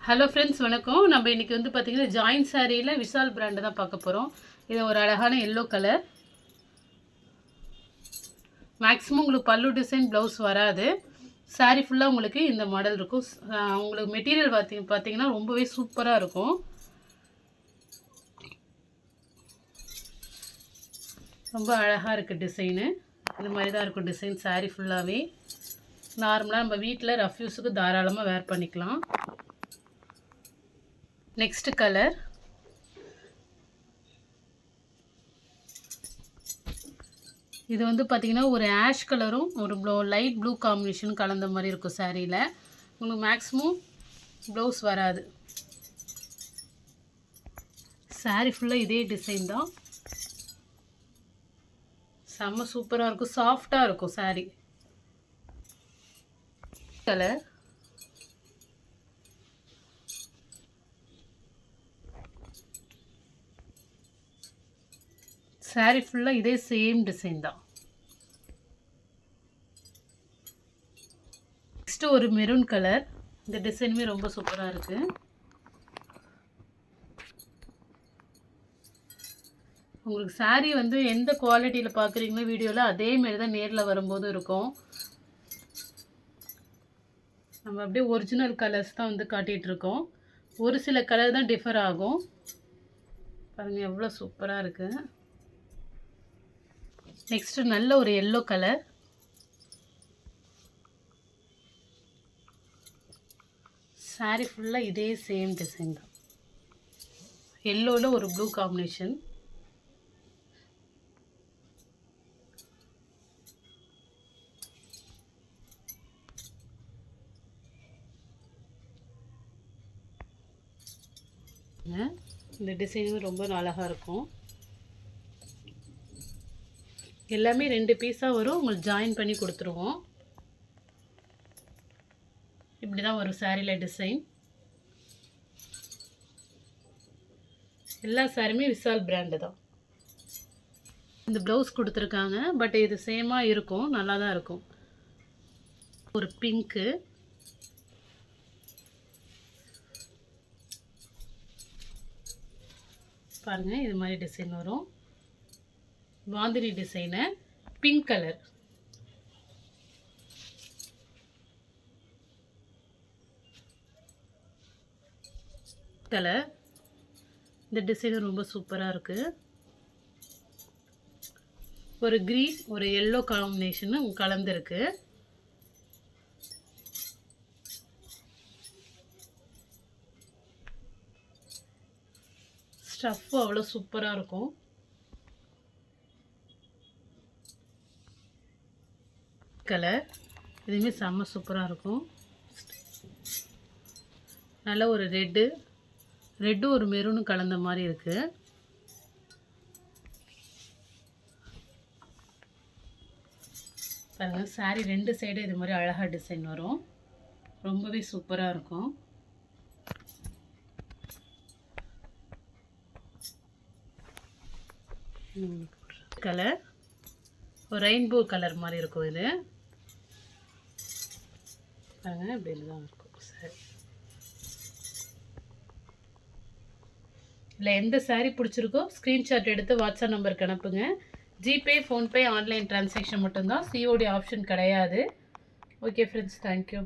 Hello friends, வணக்கம். நம்ம இன்றைக்கி வந்து பார்த்திங்கன்னா ஜாயின் சாரியில் விஷால் பிராண்டு தான் பார்க்க போகிறோம். இது ஒரு அழகான எல்லோ கலர். மேக்ஸிமம் உங்களுக்கு பல்லு டிசைன் ப்ளவுஸ் வராது. சாரீ ஃபுல்லாக உங்களுக்கு இந்த மாடல் இருக்கும். உங்களுக்கு மெட்டீரியல் பார்த்திங்கன்னா ரொம்பவே சூப்பராக இருக்கும். ரொம்ப அழகாக இருக்குது டிசைனு. இது மாதிரி தான் இருக்கும் டிசைன். சாரீ ஃபுல்லாகவே நார்மலாக நம்ம வீட்டில் ரஃப் யூஸுக்கு தாராளமாக வேர் பண்ணிக்கலாம். நெக்ஸ்ட் கலர் இது வந்து பார்த்திங்கன்னா ஒரு ஆஷ் கலரும் ஒரு லைட் ப்ளூ காம்பினேஷன் கலந்த மாதிரி இருக்கும். சாரியில் உங்களுக்கு மேக்ஸிமம் ப்ளவுஸ் வராது. சாரீ ஃபுல்லாக இதே டிசைன் தான். செம்ம சூப்பராக இருக்கும், சாஃப்டாக இருக்கும் சாரீ. கலர் சாரீ ஃபுல்லாக இதே சேம் டிசைன் தான். நெக்ஸ்ட்டு ஒரு மெரூன் கலர். இந்த டிசைனுமே ரொம்ப சூப்பராக இருக்குது. உங்களுக்கு சாரீ வந்து எந்த குவாலிட்டியில் பார்க்குறீங்களோ வீடியோவில் அதே மாதிரி தான் நேரில் வரும்போது இருக்கும். நம்ம அப்படியே ஒரிஜினல் கலர்ஸ் தான் வந்து காட்டிகிட்ருக்கோம். ஒரு சில கலர் தான் டிஃபர் ஆகும். பாருங்கள் எவ்வளோ சூப்பராக இருக்குது. நெக்ஸ்ட்டு நல்ல ஒரு எல்லோ கலர். சாரீ ஃபுல்லாக இதே சேம் டிசைன் தான். எல்லோவில் ஒரு ப்ளூ காம்பினேஷன். இந்த டிசைனும் ரொம்ப அழகாக இருக்கும். எல்லாமே 2 பீஸாக வரும். உங்களுக்கு ஜாயின் பண்ணி கொடுத்துருவோம். இப்படி தான் வரும் சாரியில் டிசைன். எல்லா சாரியுமே விஷால் பிராண்டு தான். இந்த ப்ளவுஸ் கொடுத்துருக்காங்க. பட் இது சேமாக இருக்கும், நல்லா தான் இருக்கும். ஒரு பிங்க்கு, பாருங்கள் இது மாதிரி டிசைன் வரும். Bandhani design, pink colour. Colour இந்த டிசைன் ரொம்ப சூப்பராக இருக்குது. ஒரு க்ரீன் ஒரு எல்லோ காம்பினேஷன் கலந்துருக்கு. ஸ்டஃப் அவ்வளோ சூப்பராக இருக்கும். கலர் இதுவுமே செம்ம சூப்பராக இருக்கும். நல்ல ஒரு ரெட்டு ஒரு மெரூனும் கலந்த மாதிரி இருக்குது. பாருங்கள் சாரீ 2 சைடு இது மாதிரி அழகாக டிசைன் வரும். ரொம்பவே சூப்பராக இருக்கும். கலர் ஒரு ரெயின்போ கலர் மாதிரி இருக்கும். இது பாருங்க இப்படி தான் இருக்கும். சரி, இல்லை எந்த சாரீ பிடிச்சிருக்கோ ஸ்க்ரீன்ஷாட் எடுத்து வாட்ஸ்அப் நம்பருக்கு அனுப்புங்க. ஜிபே, ஃபோன்பே, ஆன்லைன் டிரான்சாக்ஷன் மட்டும்தான். சிஓடி ஆப்ஷன் கிடையாது. Okay friends, thank you.